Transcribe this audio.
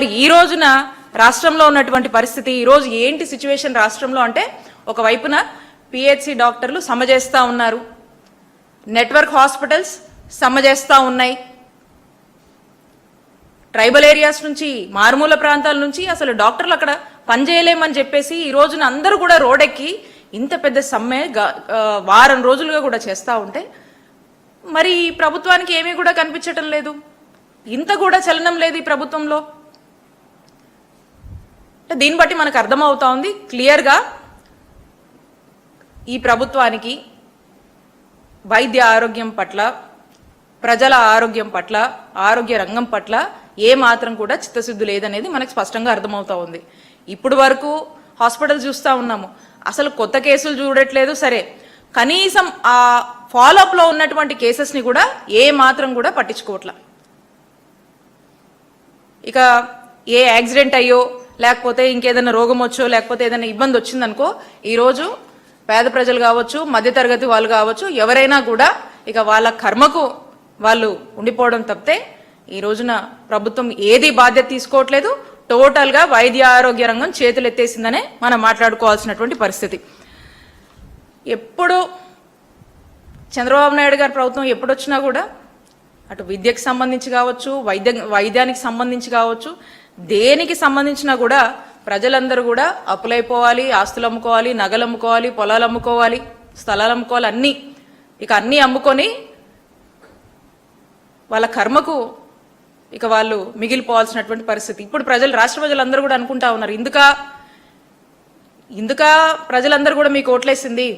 మరి ఈ రోజున రాష్ట్రంలో ఉన్నటువంటి పరిస్థితి, ఈ రోజు ఏంటి సిచ్యువేషన్ రాష్ట్రంలో అంటే, ఒకవైపున పిహెచ్సి డాక్టర్లు సమ్మె చేస్తూ ఉన్నారు, నెట్వర్క్ హాస్పిటల్స్ సమ్మె చేస్తూ ఉన్నాయి, ట్రైబల్ ఏరియాస్ నుంచి, మారుమూల ప్రాంతాల నుంచి అసలు డాక్టర్లు అక్కడ పనిచేయలేమని చెప్పేసి ఈ రోజున అందరూ కూడా రోడ్డెక్కి ఇంత పెద్ద సమ్మె వారం రోజులుగా కూడా చేస్తూ ఉంటే, మరి ప్రభుత్వానికి ఏమీ కూడా కనిపించటం లేదు, ఇంత కూడా చలనం లేదు ఈ ప్రభుత్వంలో. దీన్ని బట్టి మనకు అర్థమవుతా ఉంది క్లియర్గా ఈ ప్రభుత్వానికి వైద్య ఆరోగ్యం పట్ల, ప్రజల ఆరోగ్యం పట్ల, ఆరోగ్య రంగం పట్ల ఏ మాత్రం కూడా చిత్తశుద్ధి లేదనేది మనకు స్పష్టంగా అర్థమవుతా ఉంది. ఇప్పుడు వరకు హాస్పిటల్ చూస్తూ ఉన్నాము, అసలు కొత్త కేసులు చూడట్లేదు, సరే కనీసం ఆ ఫాలోఅప్లో ఉన్నటువంటి కేసెస్ని కూడా ఏ మాత్రం కూడా పట్టించుకోవట్లా. ఇక ఏ యాక్సిడెంట్ అయ్యో, లేకపోతే ఇంకేదైనా రోగం వచ్చో, లేకపోతే ఏదైనా ఇబ్బంది వచ్చిందనుకో, ఈరోజు పేద ప్రజలు కావచ్చు, మధ్యతరగతి వాళ్ళు కావచ్చు, ఎవరైనా కూడా ఇక వాళ్ళ కర్మకు వాళ్ళు ఉండిపోవడం తప్పితే ఈ రోజున ప్రభుత్వం ఏది బాధ్యత తీసుకోవట్లేదు. టోటల్గా వైద్య ఆరోగ్య రంగం చేతులు ఎత్తేసిందనే మనం మాట్లాడుకోవాల్సినటువంటి పరిస్థితి. ఎప్పుడు చంద్రబాబు నాయుడు గారి ప్రభుత్వం ఎప్పుడొచ్చినా కూడా అటు విద్యకు సంబంధించి కావచ్చు, వైద్యానికి సంబంధించి కావచ్చు, దేనికి సంబంధించినా కూడా ప్రజలందరూ కూడా అప్పులైపోవాలి, ఆస్తులు అమ్ముకోవాలి, నగలు అమ్ముకోవాలి, పొలాలు అమ్ముకోవాలి, స్థలాలు అమ్ముకోవాలి, అన్నీ అమ్ముకొని వాళ్ళ కర్మకు ఇక వాళ్ళు మిగిలిపోవాల్సినటువంటి పరిస్థితి. ఇప్పుడు రాష్ట్ర ప్రజలందరూ కూడా అనుకుంటా ఉన్నారు, ఇందుక ప్రజలందరూ కూడా మీకు ఓట్లేసింది,